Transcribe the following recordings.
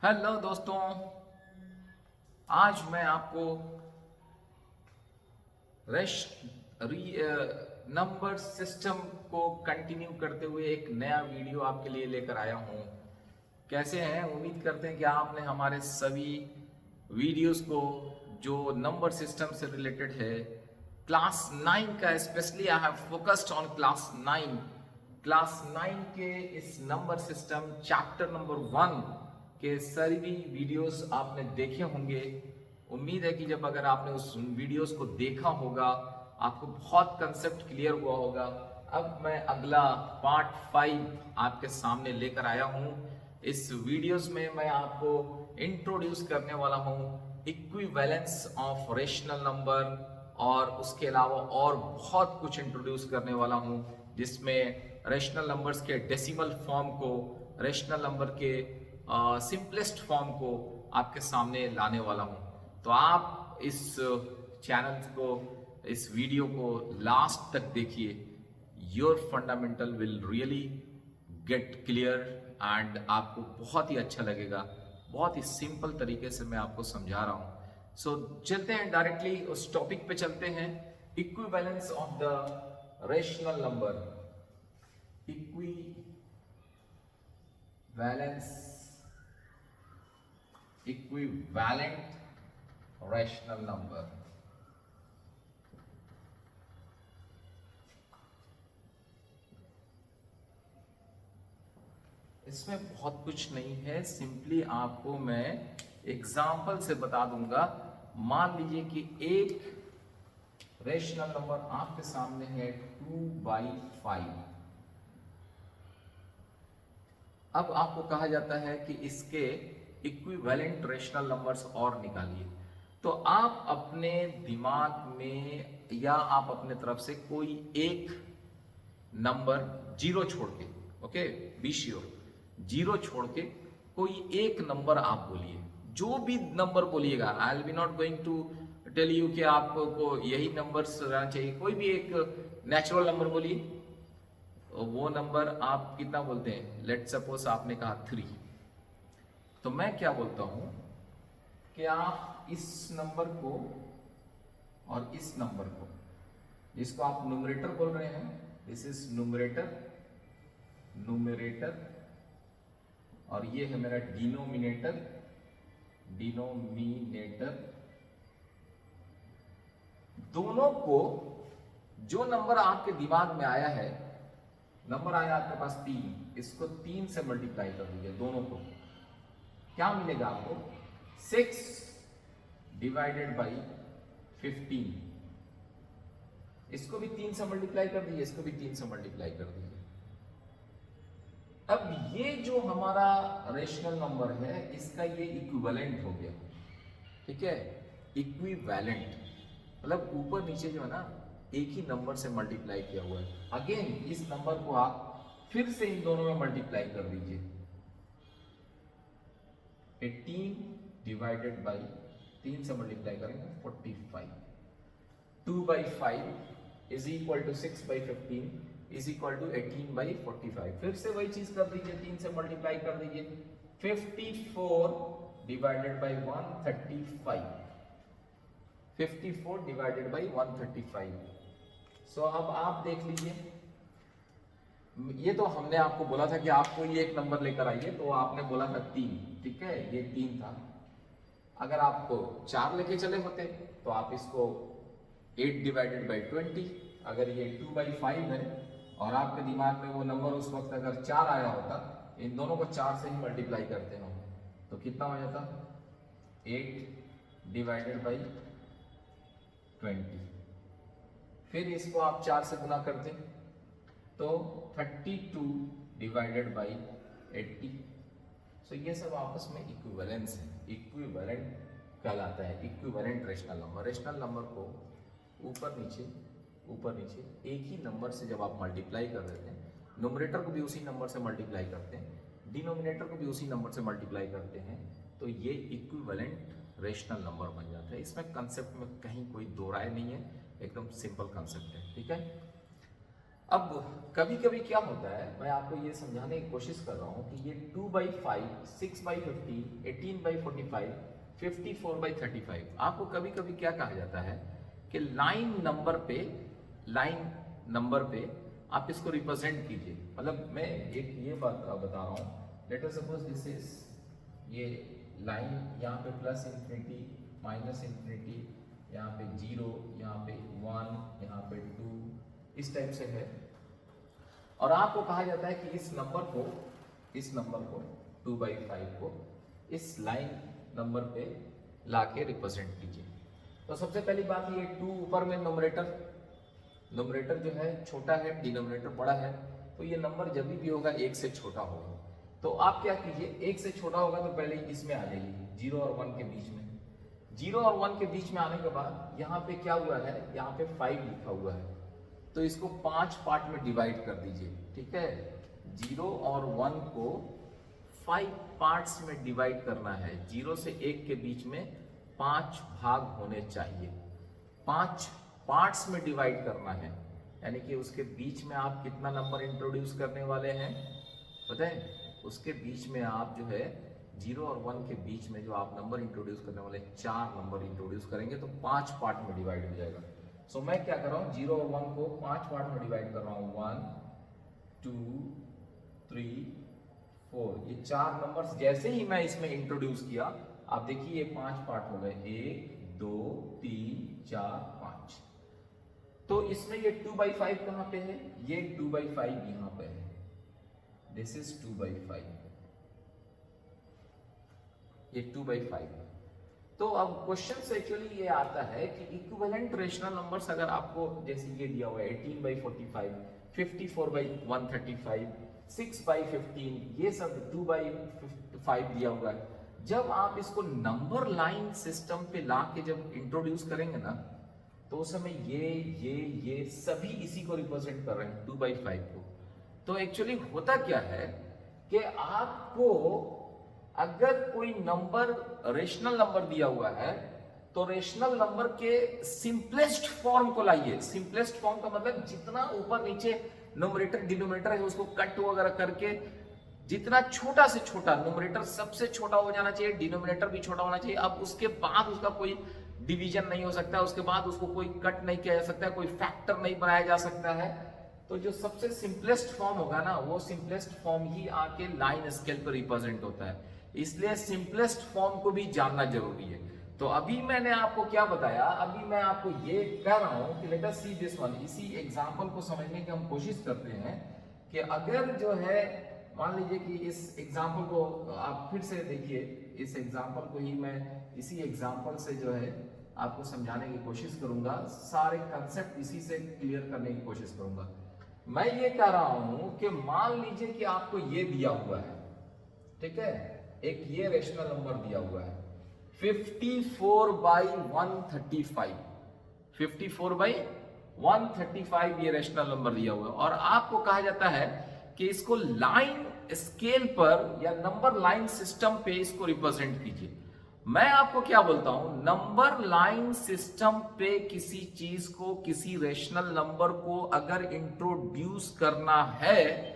Hello दोस्तों। आज मैं आपको रेश नंबर सिस्टम को कंटिन्यू करते हुए एक नया वीडियो आपके लिए लेकर आया हूं। कैसे हैं? उम्मीद करते हैं कि आपने हमारे सभी वीडियोस को जो नंबर सिस्टम से रिलेटेड है, क्लास 9 का specially I have focused on class 9 के इस नंबर सिस्टम चैप्टर नंबर 1 के सभी वीडियोस आपने देखे होंगे। उम्मीद है कि जब अगर आपने उस वीडियोस को देखा होगा आपको बहुत कंसेप्ट क्लियर हुआ होगा। अब मैं अगला पार्ट 5 आपके सामने लेकर आया हूं। इस वीडियोस में मैं आपको इंट्रोड्यूस करने वाला हूं इक्विवेलेंस ऑफ रेशनल नंबर, और उसके अलावा और बहुत कुछ इंट्रोड्यूस करने वाला हूं जिसमें रेशनल नंबर्स के डेसिमल फॉर्म को, रेशनल नंबर के सिंपलेस्ट फॉर्म को आपके सामने लाने वाला हूं। तो आप इस चैनल को, इस वीडियो को लास्ट तक देखिए। Your fundamental will really get clear and आपको बहुत ही अच्छा लगेगा। बहुत ही सिंपल तरीके से मैं आपको समझा रहा हूं। सो चलते हैं, डायरेक्टली उस टॉपिक पे चलते हैं। Equivalence of the rational number. Equivalence, equivalent rational number. इसमें बहुत कुछ नहीं है, सिंपली आपको मैं एग्जाम्पल से बता दूंगा। मान लीजिए कि एक रेशनल नंबर आपके सामने है 2/5। अब आपको कहा जाता है कि इसके इक्विवेलेंट रेशनल नंबर्स और निकालिए। तो आप अपने दिमाग में या आप अपने तरफ से कोई एक नंबर जीरो छोड़ के, ओके, बी श्योर, जीरो छोड़ के कोई एक नंबर आप बोलिए। जो भी नंबर बोलिएगा, I will be not going to tell you कि आपको यही नंबर्स रहना चाहिए। कोई भी एक नेचुरल नंबर बोलिए। तो वो नंबर आप कितना बोलते हैं? लेट सपोज आपने कहा 3, तो मैं क्या बोलता हूं कि आप इस नंबर को और इस नंबर को, जिसको आप न्यूमरेटर बोल रहे हैं, दिस इज न्यूमरेटर, न्यूमरेटर, और ये है मेरा डिनोमिनेटर, डिनोमिनेटर। दोनों को, जो नंबर आपके दिमाग में आया है, नंबर आया आपके पास 3, इसको 3 से मल्टीप्लाई कर दीजिए दोनों को। क्या मिलेगा आपको? 6 डिवाइडेड बाई 15। इसको भी 3 से मल्टीप्लाई कर दीजिए, इसको भी 3 से मल्टीप्लाई कर दीजिए। अब ये जो हमारा रेशनल नंबर है, इसका ये इक्विवेलेंट हो गया। ठीक है, इक्विवेलेंट मतलब ऊपर नीचे जो है ना, एक ही नंबर से मल्टीप्लाई किया हुआ है। अगेन इस नंबर को आप फिर से इन दोनों में मल्टीप्लाई कर दीजिए। 18 डिवाइडेड बाई 3 से मल्टीप्लाई करेंगे 45। 2/5 is equal to 6/15 is equal to 18/45। फिर से वही चीज कर दीजिए, 3 से मल्टीप्लाई कर दीजिए। 54 डिवाइडेड बाई 135, 54 डिवाइडेड बाई 135। सो अब आप देख लीजिए, ये तो हमने आपको बोला था कि आपको ये एक नंबर लेकर आइए, तो आपने बोला था 3, ठीक है, ये 3 था। अगर आपको 4 लेके चले होते तो आप इसको 8 डिवाइडेड बाई 20, अगर ये 2/5 है और आपके दिमाग में वो नंबर उस वक्त अगर 4 आया होता, इन दोनों को 4 से ही मल्टीप्लाई करते हम, तो कितना हो जाता? 8 डिवाइडेड बाई 20। फिर इसको आप 4 से गुना करते तो 32 डिवाइडेड बाई 80। सो ये सब आपस में इक्विवेलेंस है, इक्विवेलेंट कहलाता है, equivalent rational number. Rational number को ऊपर नीचे, ऊपर नीचे एक ही नंबर से जब आप मल्टीप्लाई कर देते हैं, न्यूमरेटर को भी उसी नंबर से मल्टीप्लाई करते हैं, डिनोमिनेटर को भी उसी नंबर से मल्टीप्लाई करते हैं, तो ये इक्विवेलेंट रेशनल नंबर बन जाता है। इसमें कंसेप्ट में कहीं कोई दो राय नहीं है, एकदम सिंपल कंसेप्ट है। ठीक है, अब कभी कभी क्या होता है, मैं आपको ये समझाने की कोशिश कर रहा हूँ कि ये 2/5, 6/15, 18/45, 54/35, आपको कभी कभी क्या कहा जाता है कि लाइन नंबर पे आप इसको रिप्रेजेंट कीजिए। मतलब मैं एक ये बात बता रहा हूँ, let us suppose this is ये लाइन, यहाँ पे प्लस इंफिनिटी, माइनस इंफिनिटी, यहाँ पे 0, यहाँ पे 1, यहाँ पे 2, इस टाइप से है। और आपको कहा जाता है कि इस नंबर को 2/5 को इस लाइन नंबर पे लाके रिप्रेजेंट कीजिए। तो सबसे पहली बात, ये 2 ऊपर में नोमरेटर जो है छोटा है, डिनोमिनेटर बड़ा है, तो ये नंबर जब भी होगा 1 से छोटा होगा। तो आप क्या कीजिए, 1 से छोटा होगा तो पहले इसमें आ जाइए, 0 और 1 के बीच में। 0 और 1 के बीच में आने के बाद यहाँ पे क्या हुआ है, यहाँ पे 5 लिखा हुआ है, तो इसको 5 पार्ट में डिवाइड कर दीजिए। ठीक है, 0 और 1 को 5 पार्ट्स में डिवाइड करना है। 0 से 1 के बीच में 5 भाग होने चाहिए, 5 पार्ट्स में डिवाइड करना है। यानी कि उसके बीच में आप कितना नंबर इंट्रोड्यूस करने वाले हैं पता है? उसके बीच में आप जो है 0 और 1 के बीच में जो आप नंबर इंट्रोड्यूस करने वाले 4 नंबर इंट्रोड्यूस करेंगे तो 5 पार्ट में डिवाइड हो जाएगा। सो मैं क्या कर रहा हूँ, 0 और 1 को 5 पार्ट में डिवाइड कर रहा हूँ, 1, 2, 3, 4। ये 4 नंबर्स जैसे ही मैं इसमें इंट्रोड्यूस किया, आप देखिए ये 5 पार्ट हो गए, 1, 2, 3, 4, 5। तो इसमें ये 2/5 कहां पे है, ये 2/5 यहां पे है, दिस इज 2/5, ये 2/5। तो अब क्वेश्चन से एक्चुअली ये आता है कि इक्विवेलेंट रेशनल नंबर्स अगर आपको जैसे ये दिया हुआ है 18/45, 54/135, 6/15, ये सब 2/5 दिया हुआ है। जब आप इसको नंबर लाइन सिस्टम पे ला के जब इंट्रोड्यूस करेंगे ना, तो उस समय ये सभी इसी को रिप्रेजेंट कर रहे हैं 2/5 को। तो एक्चुअली होता क्या है कि आपको अगर कोई नंबर रेशनल नंबर दिया हुआ है तो रेशनल नंबर के सिंपलेस्ट फॉर्म को लाइए। सिंपलेस्ट फॉर्म का मतलब जितना ऊपर नीचे न्यूमरेटर डिनोमिनेटर है उसको कट वगैरह करके जितना छोटा से छोटा, न्यूमरेटर सबसे छोटा हो जाना चाहिए, डिनोमिनेटर भी छोटा होना चाहिए। अब उसके बाद उसका कोई डिवीजन नहीं हो सकता, उसके बाद उसको कोई कट नहीं किया जा सकता, कोई फैक्टर नहीं बनाया जा सकता है। तो जो सबसे सिंपलेस्ट फॉर्म होगा ना, वो सिंपलेस्ट फॉर्म ही आके लाइन स्केल पर रिप्रेजेंट होता है। इसलिए सिंपलेस्ट फॉर्म को भी जानना जरूरी है। तो अभी मैंने आपको क्या बताया, अभी मैं आपको ये कह रहा हूं कि let us see this one. इसी एग्जांपल को समझने की हम कोशिश करते हैं कि अगर जो है मान लीजिए कि इस एग्जांपल को आप फिर से देखिए, इस एग्जांपल को ही मैं इसी एग्जांपल से जो है आपको समझाने की कोशिश करूंगा, सारे कंसेप्ट इसी से क्लियर करने की कोशिश करूंगा। मैं ये कह रहा हूं कि मान लीजिए कि आपको ये दिया हुआ है, ठीक है, एक ये रेशनल नंबर दिया हुआ है 54/135, 54/135 ये रेशनल नंबर दिया हुआ है। और आपको कहा जाता है कि इसको लाइन स्केल पर या नंबर लाइन सिस्टम पे इसको रिप्रेजेंट कीजिए। मैं आपको क्या बोलता हूं, नंबर लाइन सिस्टम पे किसी चीज को, किसी रेशनल नंबर को अगर इंट्रोड्यूस करना है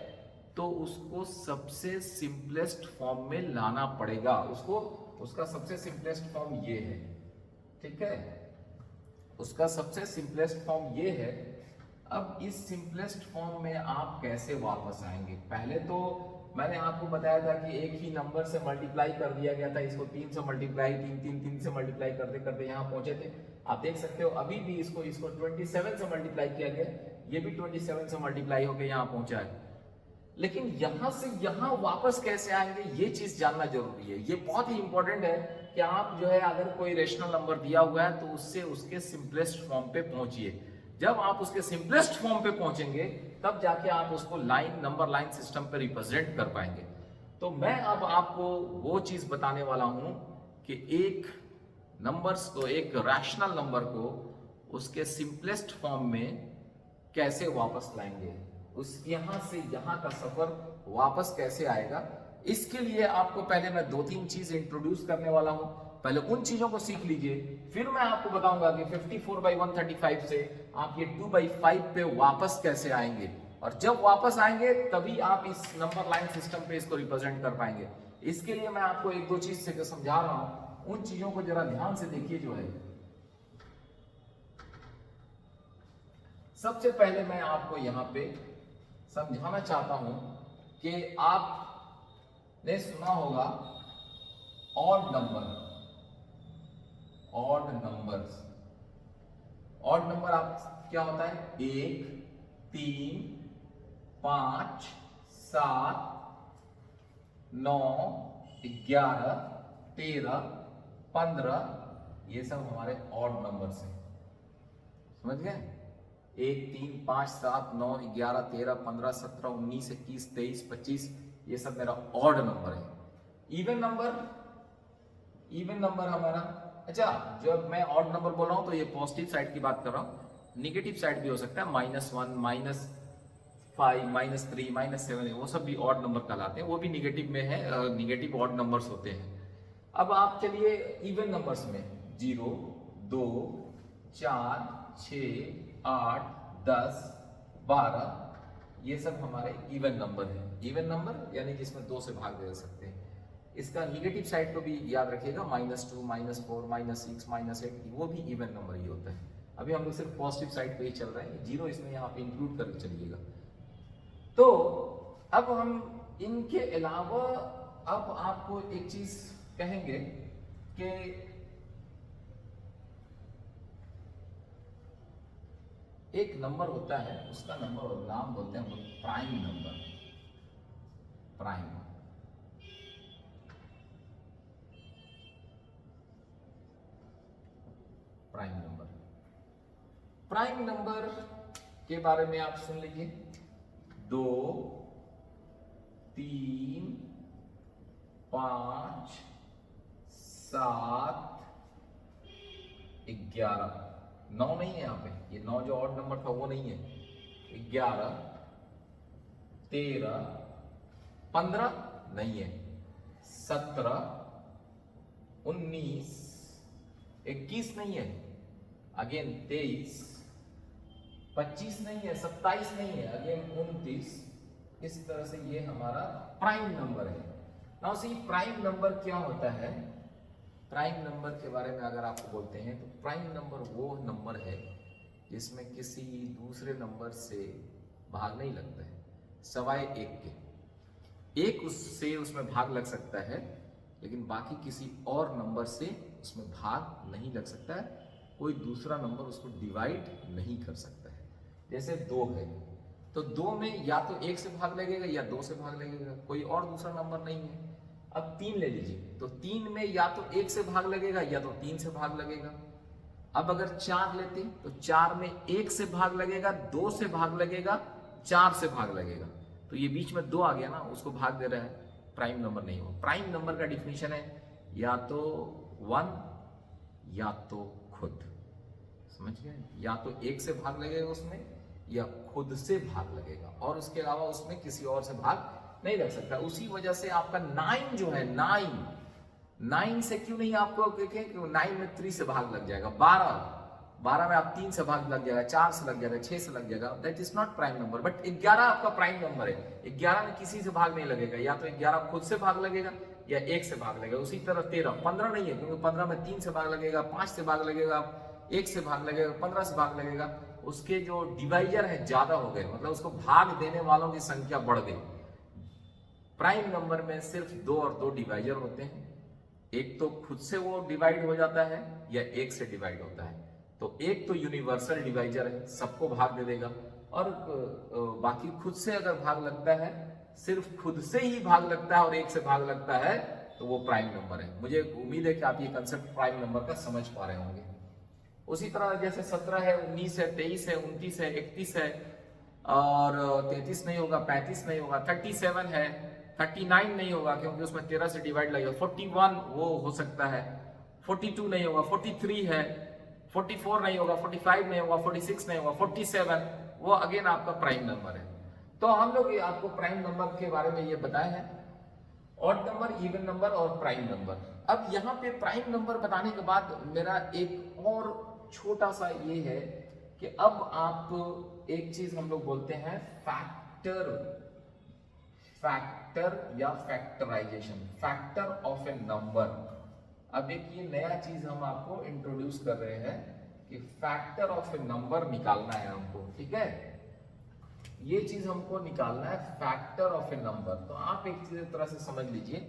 तो उसको सबसे सिंपलेस्ट फॉर्म में लाना पड़ेगा। उसका सबसे सिंपलेस्ट फॉर्म ये है, ठीक है, उसका सबसे सिंपलेस्ट फॉर्म ये है। अब इस सिंपलेस्ट फॉर्म में आप कैसे वापस आएंगे? पहले तो मैंने आपको बताया था कि एक ही नंबर से मल्टीप्लाई कर दिया गया था, इसको 3 से मल्टीप्लाई, 3 से मल्टीप्लाई करते करते यहाँ पहुंचे थे। आप देख सकते हो अभी भी इसको 27 से मल्टीप्लाई किया गया, ये भी 27 से मल्टीप्लाई होकर यहाँ पहुंचा है। लेकिन यहां से यहां वापस कैसे आएंगे, ये चीज जानना जरूरी है। ये बहुत ही इंपॉर्टेंट है कि आप जो है अगर कोई रेशनल नंबर दिया हुआ है तो उससे उसके सिंपलेस्ट फॉर्म पे पहुंचिए। जब आप उसके सिंपलेस्ट फॉर्म पे पहुंचेंगे तब जाके आप उसको नंबर लाइन सिस्टम पे रिप्रेजेंट कर पाएंगे। तो मैं अब आपको वो चीज बताने वाला हूं कि एक नंबर्स को, एक रैशनल नंबर को उसके सिंपलेस्ट फॉर्म में कैसे वापस लाएंगे, उस यहां से यहां का सफर वापस कैसे आएगा। इसके लिए आपको पहले मैं 2-3 चीज इंट्रोड्यूस करने वाला हूं। पहले उन चीजों को सीख लीजिए, फिर मैं आपको बताऊंगा कि 54/135 से आप ये 2/5 पे वापस कैसे आएंगे। और जब वापस आएंगे तभी आप इस नंबर लाइन सिस्टम पे इसको रिप्रेजेंट कर पाएंगे। इसके लिए मैं आपको एक दो चीज से समझा रहा हूं, उन चीजों को जरा ध्यान से देखिए। जो है सबसे पहले मैं आपको यहां पे समझाना चाहता हूं कि आपने सुना होगा odd number, odd numbers. Odd number आप क्या होता है? 1, 3, 5, 7, 9, 11, 13, 15, ये सब हमारे ऑड नंबर्स हैं। समझ गए? 1, 3, 5, 7, 9, 11, 13, 15, 17, 19, 21, 23, 25, ये सब मेरा ऑड नंबर है। इवन नंबर, इवन नंबर हमारा, अच्छा जब मैं ऑड नंबर बोल रहा हूं तो ये पॉजिटिव साइड की बात कर रहा हूं, निगेटिव साइड भी हो सकता है, -1, -5, -3, -7, वो सब भी ऑड नंबर कहलाते हैं, वो भी निगेटिव में है, निगेटिव ऑड नंबर्स होते हैं। अब आप चलिए इवन नंबर्स में 0, 2, 4, 6, 8, 10, 12, ये सब हमारे इवन नंबर है। इवन नंबर यानी जिसमें 2 से भाग दे सकते हैं। इसका निगेटिव साइड को भी याद रखिएगा, -2, -4, -6, -8, वो भी इवन नंबर ही होता है। अभी हम लोग सिर्फ पॉजिटिव साइड पे ही चल रहे हैं, 0 इसमें यहाँ पे इंक्लूड करके चलिएगा। तो अब हम इनके अलावा अब आपको एक चीज कहेंगे कि एक नंबर होता है, उसका नंबर और नाम बोलते हैं हम लोग prime number. Prime, prime number. Prime number के बारे में आप सुन लीजिए, 2, 3, 5, 7, 11, 9 नहीं है यहाँ पे, ये 9 जो ऑड नंबर था वो नहीं है, 11, 13, 15 नहीं है, 17, 19, 21 नहीं है, अगेन 23, 25 नहीं है, 27 नहीं है, अगेन 29। इस तरह से ये हमारा प्राइम नंबर है। नाउ सी, प्राइम नंबर क्या होता है? प्राइम नंबर के बारे में अगर आपको बोलते हैं तो प्राइम नंबर वो नंबर है जिसमें किसी दूसरे नंबर से भाग नहीं लगता है, सवाए एक के। एक उससे उसमें भाग लग सकता है, लेकिन बाकी किसी और नंबर से उसमें भाग नहीं लग सकता है। कोई दूसरा नंबर उसको डिवाइड नहीं कर सकता है। जैसे 2 है तो 2 में या तो 1 से भाग लगेगा या 2 से भाग लगेगा, कोई और दूसरा नंबर नहीं है। अब 3 ले लीजिए तो 3 में या तो 1 से भाग लगेगा या तो 3 से भाग लगेगा। अब अगर 4 लेते तो 4 में 1 से भाग लगेगा, 2 से भाग लगेगा, 4 से भाग लगेगा। तो ये बीच में 2 आ गया ना, उसको भाग दे रहा है, प्राइम नंबर नहीं हो। प्राइम नंबर का डिफिनीशन है या तो 1 या तो खुद। समझ गए? या तो 1 से भाग लगेगा उसमें या खुद से भाग लगेगा, और उसके अलावा उसमें किसी और से भाग नहीं लग सकता। उसी वजह से आपका 9 जो है, 9 से क्यों नहीं आपको देखें कि 9 में 3 से भाग लग जाएगा, 12 में आप 3 से भाग लग जाएगा, 4 से लग जाएगा, 6 से लग जाएगा, that is not prime number. But 11 आपका प्राइम नंबर है। 11 में किसी से भाग नहीं लगेगा, या तो 11 खुद से भाग लगेगा या 1 से भाग लगेगा। उसी तरह 13, 15 नहीं है, क्योंकि 15 में 3 से भाग लगेगा, 5 से भाग लगेगा, 1 से भाग लगेगा, 15 से भाग लगेगा। उसके जो डिवाइजर है ज्यादा हो गए, मतलब उसको भाग देने वालों की संख्या बढ़ गई। प्राइम नंबर में सिर्फ 2 और 2 डिवाइजर होते हैं, एक तो खुद से वो डिवाइड हो जाता है या 1 से डिवाइड होता है। तो एक तो यूनिवर्सल डिवाइजर है, सबको भाग दे देगा, और बाकी खुद से अगर भाग लगता है, सिर्फ खुद से ही भाग लगता है और 1 से भाग लगता है, तो वो प्राइम नंबर है। मुझे उम्मीद है कि आप ये कंसेप्ट प्राइम नंबर का समझ पा रहे होंगे। उसी तरह जैसे 17 है, 19 है, 23 है, 29 है, 31 है, और 33 नहीं होगा, 35 नहीं होगा, 37 है, 39 नहीं होगा क्योंकि उसमें 13 से डिवाइड लगेगा, 41 वो हो सकता है, 42 नहीं होगा, 43 है, 44 नहीं होगा, 45 नहीं होगा, 46 नहीं होगा, 47 वो अगेन आपका प्राइम नंबर है। तो हम लोग आपको प्राइम नंबर के बारे में ये बताए हैं, ऑड नंबर, इवन नंबर और प्राइम नंबर। अब यहाँ पे प्राइम नंबर बताने के बाद मेरा एक और छोटा सा ये है कि अब आप एक चीज हम लोग बोलते हैं फैक्टर, फैक्टर या factorization, factor of a number. अब एक ये नया चीज हम आपको इंट्रोड्यूस कर रहे हैं कि फैक्टर ऑफ ए नंबर निकालना है हमको, ठीक है। ये चीज हमको निकालना है फैक्टर ऑफ ए नंबर। तो आप एक चीज तरह से समझ लीजिए,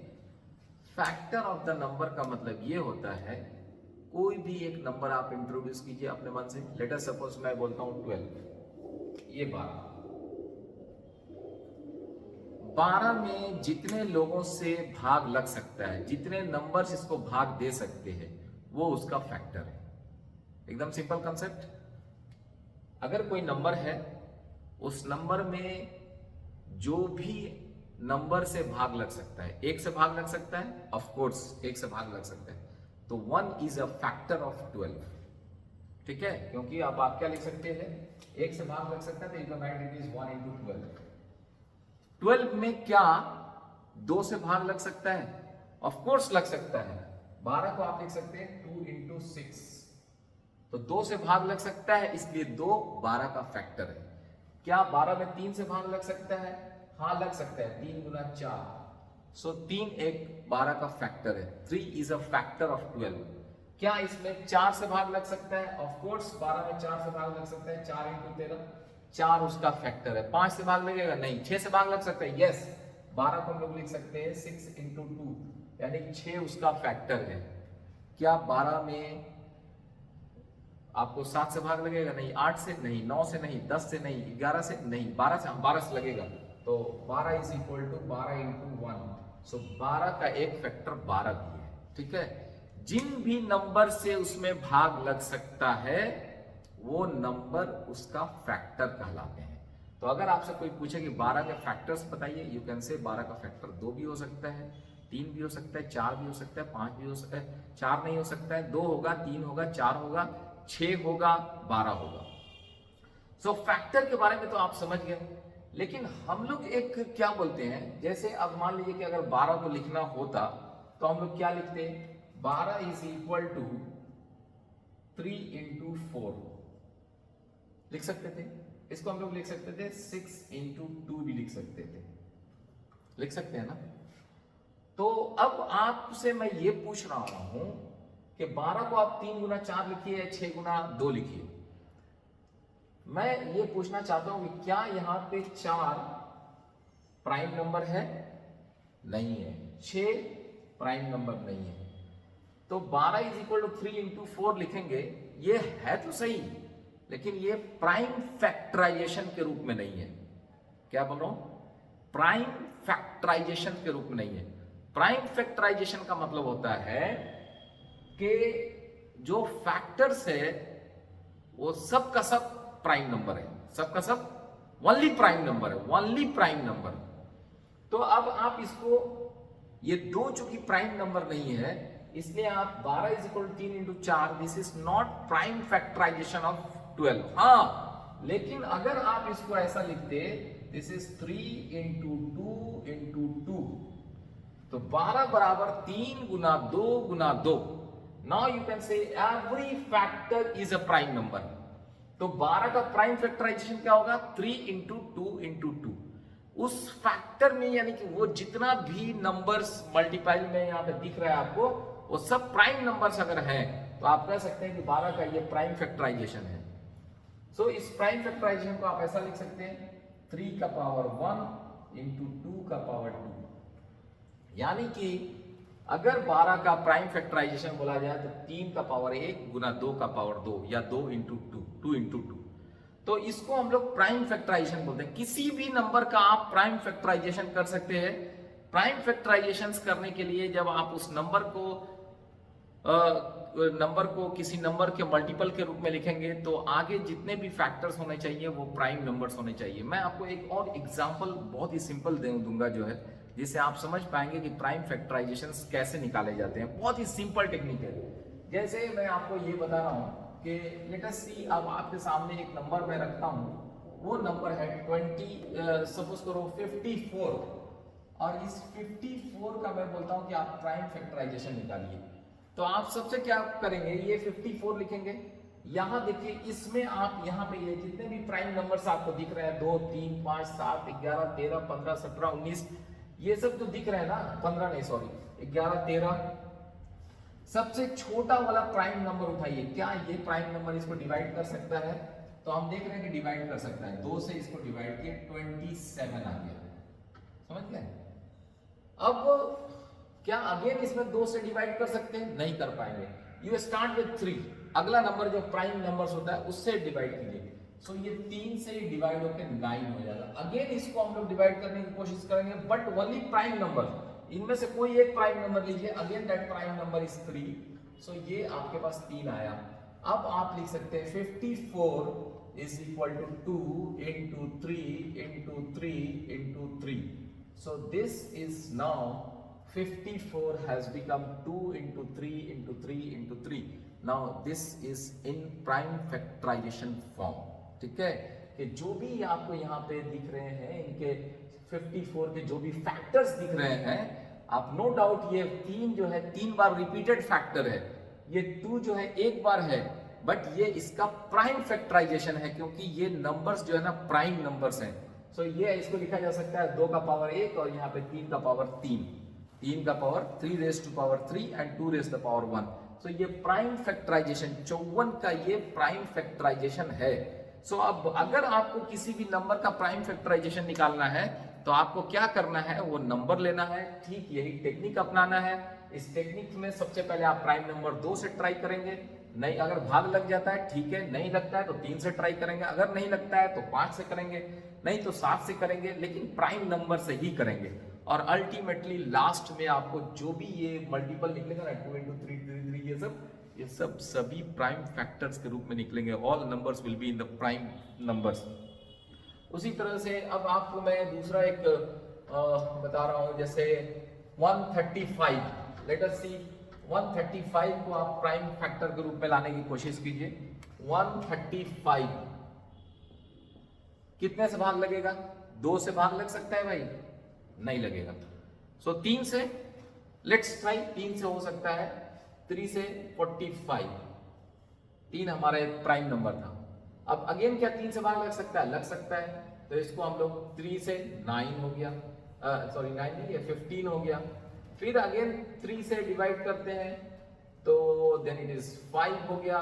फैक्टर ऑफ द नंबर का मतलब ये होता है कोई भी एक नंबर आप इंट्रोड्यूस कीजिए अपने मन से। लेट अस सपोज मैं बोलता हूं 12, ये 12 में जितने लोगों से भाग लग सकता है, जितने नंबर्स इसको भाग दे सकते हैं, वो उसका फैक्टर है। एकदम सिंपल कंसेप्ट। अगर कोई नंबर है, उस नंबर में जो भी नंबर से भाग लग सकता है, एक से भाग लग सकता है, ऑफ कोर्स एक से भाग लग सकता है, तो 1 इज अ फैक्टर ऑफ 12, ठीक है। क्योंकि अब आप क्या लिख सकते हैं, एक से भाग लग सकता है तो you can write it is 1 into 12। 12 में क्या 2 से भाग लग सकता है? ऑफ कोर्स लग सकता है। 12 को आप लिख सकते हैं 2 into 6, तो 2 से भाग लग सकता है, इसलिए 2 12 का फैक्टर है। क्या 12 में 3 से भाग लग सकता है? हाँ लग सकता है, 3 गुना 4, सो 3 एक 12 का फैक्टर है। 3 इज अ फैक्टर ऑफ 12। क्या इसमें 4 से भाग लग सकता है? ऑफ कोर्स 12 में 4 से भाग लग सकता है, 4 into 13, 4 उसका फैक्टर है। 5 से भाग लगेगा? नहीं। 6 से भाग लग सकता है? यस। 12 को हम लोग लिख सकते हैं 6 into 2, यानी 6 उसका फैक्टर है। क्या 12 में आपको 7 से भाग लगेगा? नहीं। 8 से नहीं, 9 से नहीं, 10 से नहीं, 11 से नहीं, 12 से लगेगा। तो 12 इज इक्वल टू 12 into 1, सो 12 का एक फैक्टर 12 भी है, ठीक है। जिन भी नंबर से उसमें भाग लग सकता है, वो नंबर उसका फैक्टर कहलाते हैं। तो अगर आपसे कोई पूछे कि 12 के फैक्टर्स बताइए, यू कैन से 12 का फैक्टर 2 भी हो सकता है, 3 भी हो सकता है, 4 भी हो सकता है, 5 भी हो सकता है, 4 नहीं हो सकता है, 2 होगा, 3 होगा, 4 होगा, 6 होगा, 12 होगा। सो फैक्टर के बारे में तो आप समझ गए। लेकिन हम लोग एक क्या बोलते हैं, जैसे अब मान लीजिए कि अगर 12 को लिखना होता तो हम लोग क्या लिखते हैं? 12 इज इक्वल टू 3 into 4 लिख सकते थे। इसको हम लोग लिख सकते थे 6 into 2 भी लिख सकते थे, लिख सकते हैं ना। तो अब आपसे मैं ये पूछ रहा हूं कि 12 को आप 3 गुना 4 लिखिए या 6 गुना 2 लिखिए। मैं ये पूछना चाहता हूं कि क्या यहां पे 4 प्राइम नंबर है? नहीं है। 6 प्राइम नंबर नहीं है। तो 12 इज इक्वल टू 3 into 4 लिखेंगे, ये है तो सही, लेकिन ये प्राइम फैक्टराइजेशन के रूप में नहीं है। क्या बोल रहा हूं? प्राइम फैक्टराइजेशन के रूप में नहीं है। प्राइम फैक्टराइजेशन का मतलब होता है कि जो फैक्टर्स है वो सब का सब प्राइम नंबर है, सब का सब ओनली प्राइम नंबर है, ओनली प्राइम नंबर। तो अब आप इसको, ये 2 चूंकि प्राइम नंबर नहीं है, इसलिए आप 12 is equal 3 into 4, this is not prime factorisation of 12। हाँ, लेकिन अगर आप इसको ऐसा लिखते, दिस इज 3 into 2 into 2, तो 12 बराबर 3 गुना 2 गुना 2। Now you can say every factor is a prime number. तो 12 का प्राइम फैक्टराइजेशन क्या होगा? 3 into 2 into 2। उस फैक्टर में, यानी कि वो जितना भी नंबर्स मल्टीप्लाई में यहाँ पे दिख रहा है आपको, वो सब प्राइम नंबर्स अगर हैं, तो आप कह सकते हैं कि 12 का ये प्राइम फैक्टराइजेशन है। सो इस प्राइम फैक्टराइजेशन को आप ऐसा लिख सकते हैं 3 का पावर 1 into 2 का पावर 2। यानी कि अगर 12 का प्राइम फैक्टराइजेशन बोला जाए तो 3 का पावर 1 गुना 2 का पावर 2, या 2 into 2, 2 into 2। तो इसको हम लोग प्राइम फैक्टराइजेशन बोलते हैं। किसी भी नंबर का आप प्राइम फैक्टराइजेशन कर सकते हैं। प्राइम फैक्टराइजेशन करने के लिए जब आप उस नंबर को किसी नंबर के मल्टीपल के रूप में लिखेंगे, तो आगे जितने भी फैक्टर्स होने चाहिए वो प्राइम नंबर्स होने चाहिए। मैं आपको एक और एग्जांपल बहुत ही सिंपल दूंगा जो है, जिससे आप समझ पाएंगे कि प्राइम फैक्टराइजेशंस कैसे निकाले जाते हैं। बहुत ही सिंपल टेक्निक है। जैसे मैं आपको ये बता रहा हूं कि लेट अस सी, अब आपके सामने एक नंबर मैं रखता हूं, वो नंबर है 20, सपोज करो 54, और इस 54 का मैं बोलता हूं कि आप प्राइम फैक्टराइजेशन निकालिए। तो आप सबसे क्या करेंगे, ये 54 लिखेंगे, यहां देखिए, इसमें आप यहाँ पे ये जितने भी प्राइम नंबर्स आपको दिख रहे हैं 2, 3, 5, 7, 11, 13, 15, 17, 19, ये सब जो दिख रहे हैं ना, 15 नहीं सॉरी, 11, 13, सबसे छोटा वाला प्राइम नंबर उठाइए। क्या ये प्राइम नंबर इसको डिवाइड कर सकता है? तो हम देख रहे हैं कि डिवाइड कर सकता है। 2 से इसको डिवाइड किए 27 आ गया, समझ गए? अब क्या अगेन इसमें 2 से डिवाइड कर सकते हैं? नहीं कर पाएंगे। यू स्टार्ट विथ 3, अगला नंबर जो प्राइम नंबर्स होता है उससे डिवाइड कीजिए। सो ये 3 से डिवाइड होकर 9 हो जाएगा। अगेन इसको हम लोग डिवाइड करने की कोशिश करेंगे, बट ओनली प्राइम नंबर, इनमें से कोई एक प्राइम नंबर लीजिए। Again that prime number is 3, सो ये आपके पास 3 आया। अब आप लिख सकते हैं 54 is equal to 2 into 3 into 3 into 3। So this is now 54 has become 2 into 3 into 3 into 3. Now this is in prime factorization form. ठीक है, कि जो भी आपको यहाँ पे दिख रहे हैं, इनके 54 के जो भी फैक्टर्स दिख रहे हैं, आप नो डाउट ये 3 जो है 3 बार रिपीटेड फैक्टर है, ये 2 जो है एक बार है, बट ये इसका प्राइम फैक्टराइजेशन है, क्योंकि ये नंबर्स जो है ना प्राइम नंबर्स हैं। सो ये इसको लिखा जा सकता है 2 का पावर 1 और यहाँ पे 3 का पावर 3, 3 का power 3 raise to power 3 and 2 raise to power 1। So ये प्राइम फैक्टराइजेशन 54 का ये प्राइम फैक्टराइजेशन है। सो अब अगर आपको किसी भी नंबर का प्राइम फैक्टराइजेशन निकालना है तो आपको क्या करना है, वो नंबर लेना है। ठीक यही टेक्निक अपनाना है। इस टेक्निक में सबसे पहले आप प्राइम नंबर 2 से ट्राई करेंगे, नहीं अगर भाग लग जाता है ठीक है, नहीं लगता है तो 3 से ट्राई करेंगे, अगर नहीं लगता है तो 5 से करेंगे, नहीं तो 7 से करेंगे, लेकिन प्राइम नंबर से ही करेंगे। और अल्टीमेटली लास्ट में आपको जो भी ये मल्टीपल निकलेगा ना 2 into 3 3 ये सब सभी प्राइम फैक्टर्स के रूप में निकलेंगे। All numbers will be in the prime numbers. उसी तरह से अब आपको मैं दूसरा एक बता रहा हूं, जैसे 135। लेट अस सी 135 को आप प्राइम फैक्टर के रूप में लाने की कोशिश कीजिए। 135 कितने से भाग लगेगा? 2 से भाग लग सकता है भाई? नहीं लगेगा। सो 3 से, लेट्स ट्राई, 3 से हो सकता है। 3 से 45, 3 हमारा एक प्राइम नंबर था। अब अगेन क्या 3 से भाग लग सकता है? लग सकता है। तो इसको हम लोग 3 से 9 हो गया, सॉरी 9 नहीं है, 15 हो गया। फिर अगेन 3 से डिवाइड करते हैं तो देन इट इज 5 हो गया।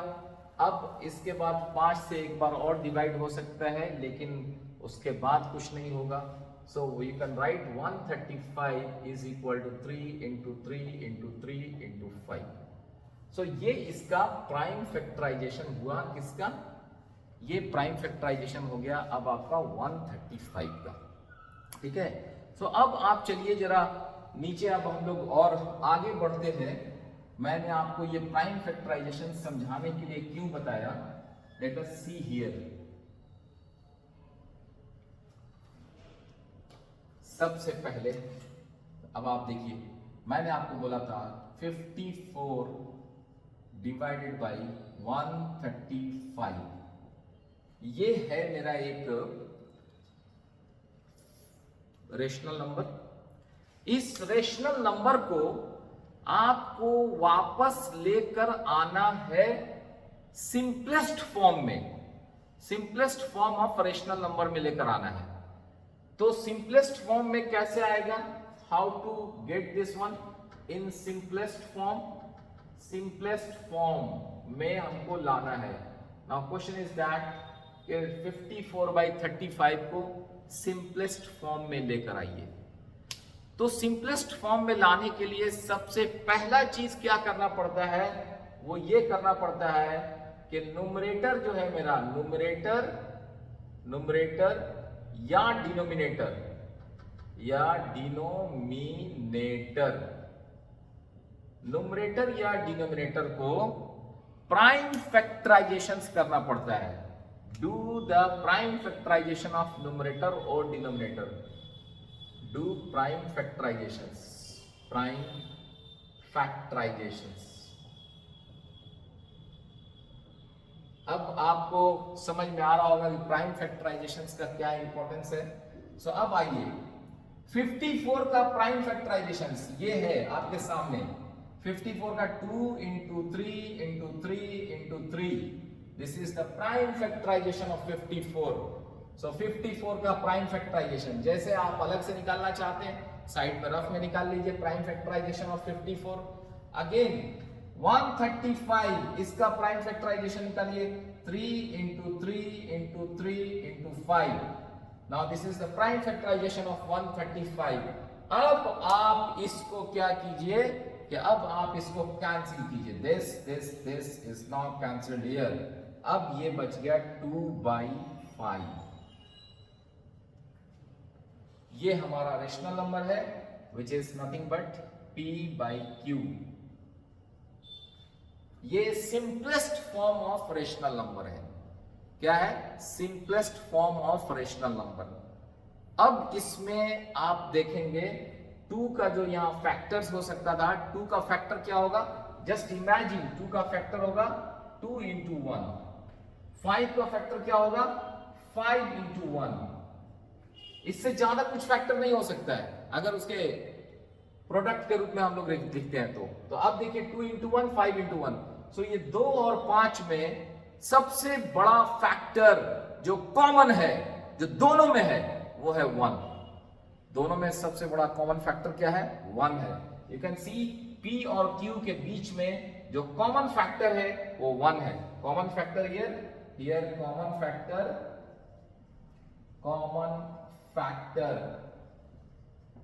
अब इसके बाद 5 से एक बार और डिवाइड हो सकता है, लेकिन उसके बाद कुछ नहीं होगा। So you can write 135 is equal to 3 into 3 into 3 into 5. So ये इसका प्राइम फैक्टराइजेशन हुआ। किसका? ये प्राइम फैक्टराइजेशन हो गया अब आपका 135 का। ठीक है, सो अब आप चलिए जरा नीचे, अब हम लोग और आगे बढ़ते हैं। मैंने आपको ये प्राइम फैक्टराइजेशन समझाने के लिए क्यों बताया, लेट अस सी हियर। सबसे पहले अब आप देखिए, मैंने आपको बोला था 54 डिवाइडेड बाई 135, ये है मेरा एक रेशनल नंबर। इस रेशनल नंबर को आपको वापस लेकर आना है सिंपलेस्ट फॉर्म में, simplest form of rational number में लेकर आना है। तो सिंपलेस्ट फॉर्म में कैसे आएगा? How to get this one in simplest form? Simplest form में हमको लाना है। नाउ क्वेश्चन इज दैट 54/35 को सिंपलेस्ट फॉर्म में लेकर आइए। तो सिंपलेस्ट फॉर्म में लाने के लिए सबसे पहला चीज क्या करना पड़ता है? वो ये करना पड़ता है कि न्यूमरेटर जो है मेरा, न्यूमरेटर या डिनोमिनेटर न्यूमरेटर या डिनोमिनेटर को प्राइम फैक्टराइजेशन करना पड़ता है। Do the prime factorisation of numerator और denominator. Do prime factorisations, prime factorisations. अब आपको समझ में आ रहा होगा कि प्राइम फैक्टराइजेशंस का क्या इंपॉर्टेंस है। सो अब आइए 54 का प्राइम फैक्टराइजेशंस ये है आपके सामने। 54 का 2 into 3 into 3 into 3, this is the prime factorisation of 54। So 54 का प्राइम फैक्टराइजेशन, जैसे आप अलग से निकालना चाहते हैं साइड में रफ में निकाल लीजिए प्राइम फैक्टराइजेशन ऑफ 54। अगेन 135 इसका प्राइम फैक्टराइजेशन निकालिए, 3 into 3 into 3 into 5। Now this is the prime factorisation of 135। अब आप इसको क्या कीजिए कि अब आप इसको कैंसिल कीजिए, this is not cancelled here. अब ये बच गया 2/5। ये हमारा रेशनल नंबर है which is nothing but p/q। ये simplest form of rational number है। क्या है? Simplest form of rational number. अब इसमें आप देखेंगे 2 का जो यहां फैक्टर्स हो सकता था, 2 का फैक्टर क्या होगा? जस्ट इमेजिन 2 का फैक्टर होगा 2 into 1। 5 का फैक्टर क्या होगा? 5 into 1। इससे ज्यादा कुछ फैक्टर नहीं हो सकता है अगर उसके प्रोडक्ट के रूप में हम लोग लिखते हैं तो अब देखिए 2 into 1 5 into 1। सो ये 2 और 5 में सबसे बड़ा फैक्टर जो कॉमन है, जो दोनों में है, वो है 1। दोनों में सबसे बड़ा कॉमन फैक्टर क्या है? 1 है। यू कैन सी P और Q के बीच में जो कॉमन फैक्टर है वो 1 है। Common factor here common factor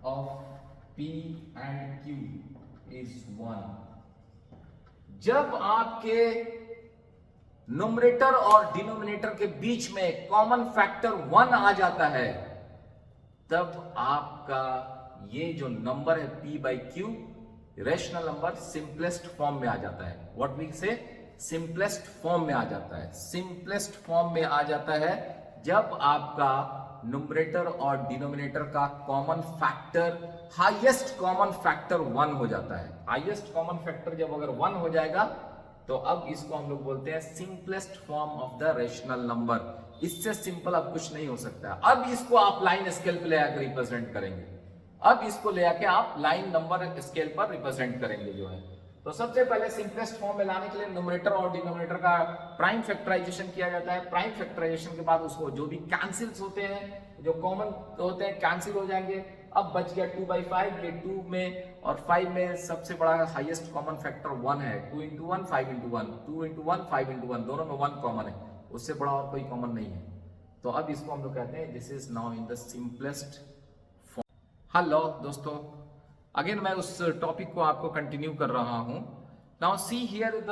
of P and Q is 1। जब आपके न्यूमरेटर और डिनोमिनेटर के बीच में कॉमन फैक्टर 1 आ जाता है, तब आपका ये जो नंबर है p/q rational number simplest form में आ जाता है। व्हाट वी से? सिंपलेस्ट फॉर्म में आ जाता है। सिंपलेस्ट फॉर्म में आ जाता है जब आपका न्यूमरेटर और डिनोमिनेटर का common factor, highest common factor 1 हो जाता है। हाईएस्ट कॉमन फैक्टर जब अगर 1 हो जाएगा तो अब इसको हम लोग बोलते हैं simplest form of the rational number. इससे सिंपल अब कुछ नहीं हो सकता। अब इसको आप लाइन स्केल पे ले आकर रिप्रेजेंट करेंगे। अब इसको ले आके आप लाइन नंबर स्केल पर रिप्रेजेंट करेंगे जो है। तो सबसे पहले सिंपलेस्ट फॉर्म में लाने के लिए न्यूमरेटर और डिनोमिनेटर का प्राइम फैक्टराइजेशन किया जाता है। प्राइम फैक्टराइजेशन के बाद उसको जो भी कैंसिल्स होते हैं, जो कॉमन होते हैं, कैंसिल हो जाएंगे। अब बच गया 2/5। ये 2 में और 5 में सबसे बड़ा हाईएस्ट कॉमन फैक्टर 1 है। 2 into 1 5 into 1, 2 into 1 5 into 1, दोनों में 1 कॉमन है, उससे बड़ा और कोई कॉमन नहीं है। तो अब इसको हम लोग कहते हैं this is now in the simplest form. Hello दोस्तों, अगेन मैं उस टॉपिक को आपको कंटिन्यू कर रहा हूं। Now see here the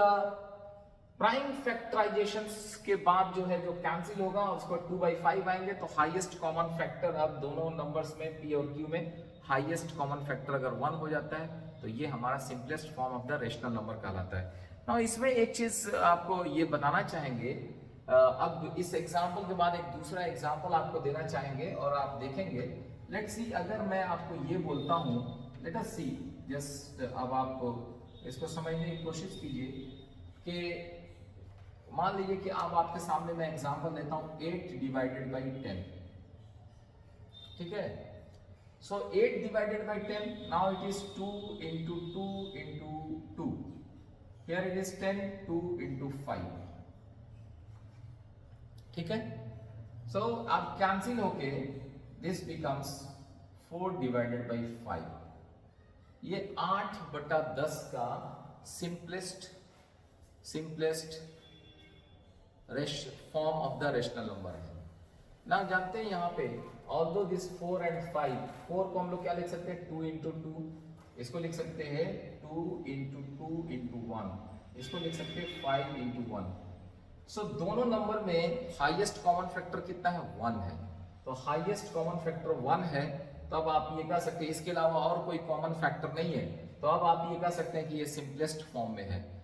prime factorization के बाद जो है जो कैंसिल होगा उसको 2/5 आएंगे। तो हाईएस्ट कॉमन फैक्टर अब दोनों नंबर्स में P और Q में हाईएस्ट कॉमन फैक्टर अगर 1 हो जाता है तो ये हमारा simplest form of the rational number कहलाता है। नाउ इसमें एक चीज आपको ये बताना चाहेंगे, अब इस एग्जाम्पल के बाद एक दूसरा एग्जाम्पल आपको देना चाहेंगे और आप देखेंगे। लेट्स सी, अगर मैं आपको ये बोलता हूँ, लेट अस सी जस्ट, अब आपको इसको समझने की कोशिश कीजिए कि मान लीजिए कि अब आपके सामने मैं एग्जांपल देता हूं 8/10। ठीक है? सो 8/10, now it is 2 into 2 into 2। Here it is 10, 2 into 5। ठीक है? सो अब कैंसिल होके दिस बिकम्स 4/5। ये 8/10 का simplest form of the rational number है ना। जानते हैं यहाँ पे ऑल्दो दिस 4 and 5, 4 को हम लोग क्या लिख सकते हैं? 2 into 2। इसको लिख सकते हैं 2 into 2 into 1। इसको लिख सकते हैं 5 into 1। सो दोनों नंबर में हाईएस्ट कॉमन फैक्टर कितना है? 1 है। तो हाईएस्ट कॉमन फैक्टर 1 है, तो अब आप ये कह सकते हैं इसके अलावा और कोई कॉमन फैक्टर नहीं है, तो अब आप ये कह सकते हैं कि ये सिंपलेस्ट फॉर्म में है।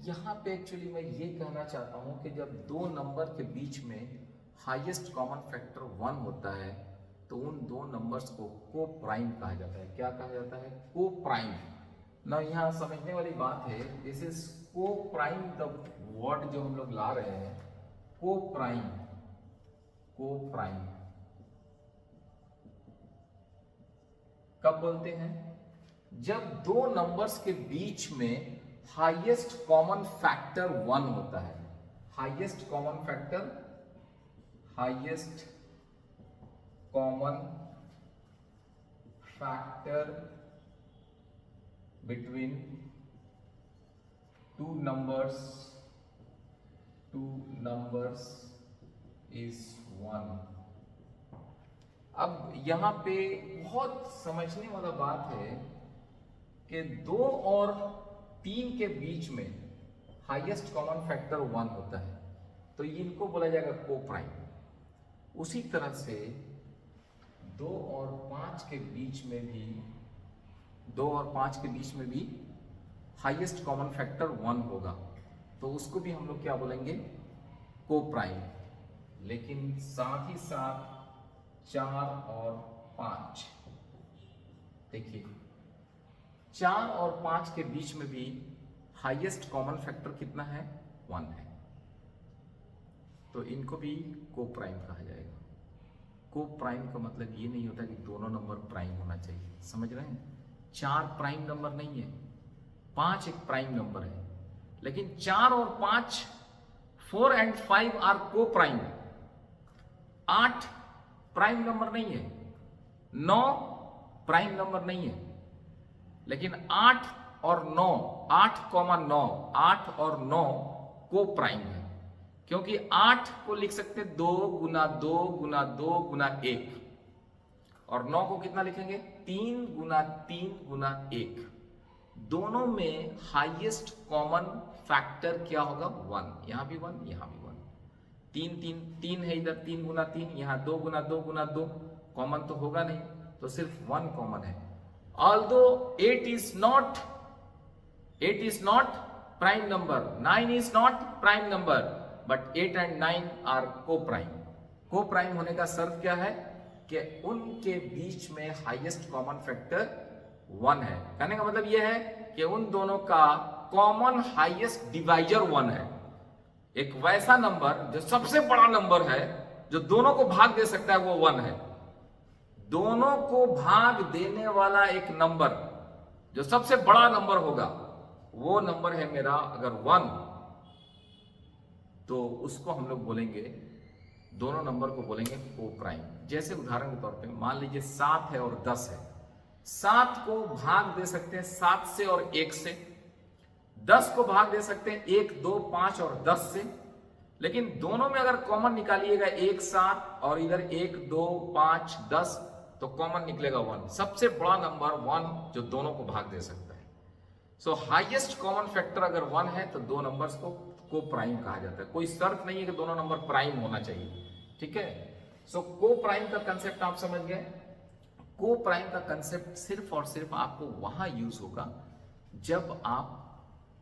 यहाँ पे एक्चुअली मैं ये कहना चाहता हूँ कि जब दो नंबर के बीच में हाईएस्ट कॉमन फैक्टर 1 होता है तो उन दो नंबर्स को को प्राइम कहा जाता है। क्या कहा जाता है? को प्राइम। ना यहाँ समझने वाली बात है, दिस इज को प्राइम, द वर्ड जो हम लोग ला रहे हैं, को प्राइम। को प्राइम कब बोलते हैं? जब दो नंबर्स के बीच में हाईएस्ट कॉमन फैक्टर 1 होता है। Highest common factor, highest common factor between two numbers is 1। अब यहां पे बहुत समझने वाला बात है कि 2 और 3 के बीच में हाईएस्ट कॉमन फैक्टर 1 होता है, तो इनको बोला जाएगा को प्राइम। उसी तरह से 2 और 5 के बीच में भी, 2 और 5 के बीच में भी हाईएस्ट कॉमन फैक्टर 1 होगा, तो उसको भी हम लोग क्या बोलेंगे, को प्राइम। लेकिन साथ ही साथ 4 और 5, देखिए 4 और 5 के बीच में भी हाईएस्ट कॉमन फैक्टर कितना है, 1 है, तो इनको भी को प्राइम कहा जाएगा। को प्राइम का मतलब ये नहीं होता कि दोनों नंबर प्राइम होना चाहिए, समझ रहे हैं। 4 प्राइम नंबर नहीं है, 5 एक प्राइम नंबर है, लेकिन 4 और 5, 4 and 5 आर को प्राइम। 8 प्राइम नंबर नहीं है, 9 प्राइम नंबर नहीं है, लेकिन 8 और 9, 8,9, 8 और 9 को प्राइम है, क्योंकि 8 को लिख सकते 2 गुना 2 गुना 2 गुना 1, और 9 को कितना लिखेंगे, 3 गुना 3 गुना 1। दोनों में हाईएस्ट कॉमन फैक्टर क्या होगा, 1। यहां भी 1, यहां भी 1। 3 है इधर, 3 गुना 3, यहां 2 गुना 2 गुना 2, कॉमन तो होगा नहीं, तो सिर्फ 1 कॉमन है। Although 8 is not prime number, 9 is not prime number, but 8 and 9 are co-prime। co-prime होने का शर्त क्या है कि उनके बीच में हाईएस्ट कॉमन फैक्टर 1 है। कहने का मतलब यह है कि उन दोनों का कॉमन हाईएस्ट डिवाइजर 1 है। एक वैसा नंबर जो सबसे बड़ा नंबर है, जो दोनों को भाग दे सकता है, वो 1 है। दोनों को भाग देने वाला एक नंबर जो सबसे बड़ा नंबर होगा, वो नंबर है मेरा अगर 1, तो उसको हम लोग बोलेंगे, दोनों नंबर को बोलेंगे को प्राइम। जैसे उदाहरण के तौर पे मान लीजिए 7 है और 10 है। 7 को भाग दे सकते हैं 7 से और 1 से, 10 को भाग दे सकते हैं 1, 2, 5 और 10 से, लेकिन दोनों में अगर कॉमन निकालिएगा 1, 7 और इधर 1, 2, 5, 10, तो कॉमन निकलेगा 1। सबसे बड़ा नंबर 1 जो दोनों को भाग दे सकता है। सो हाईएस्ट कॉमन फैक्टर अगर 1 है तो दो नंबर्स को प्राइम कहा जाता है। कोई शर्त नहीं है कि दोनों नंबर प्राइम होना चाहिए, ठीक है। सो को प्राइम का कंसेप्ट आप समझ गए। को प्राइम का कंसेप्ट सिर्फ और सिर्फ आपको वहां यूज होगा जब आप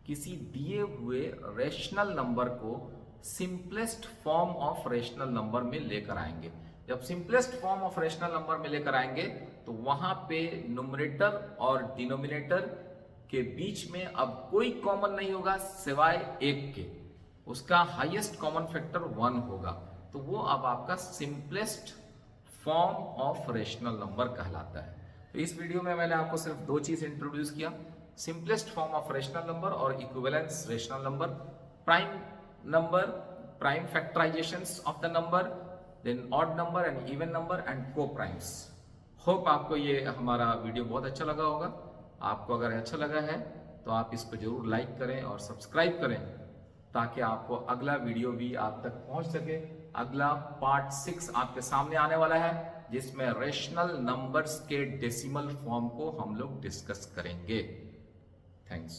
किसी दिए हुए रेशनल नंबर को simplest form of rational number में लेकर आएंगे। जब simplest form of rational number में लेकर आएंगे तो वहां पे न्यूमरेटर और डिनोमिनेटर के बीच में अब कोई कॉमन नहीं होगा सिवाय 1 के। उसका हाईएस्ट कॉमन फैक्टर 1 होगा, तो वो अब आपका simplest form of rational number कहलाता है। तो इस वीडियो में मैंने आपको सिर्फ 2 चीज इंट्रोड्यूस किया, simplest form of rational number और equivalence rational number, prime number, prime factorisations of the number, then odd number and even number and co primes. Hope आपको ये हमारा वीडियो बहुत अच्छा लगा होगा। आपको अगर अच्छा लगा है तो आप इसको जरूर लाइक करें और सब्सक्राइब करें, ताकि आपको अगला वीडियो भी आप तक पहुंच सके। अगला पार्ट 6 आपके सामने आने वाला है, जिसमें रेशनल नंबर्स के डेसिमल फॉर्म को हम लोग डिस्कस करेंगे। थैंक्स।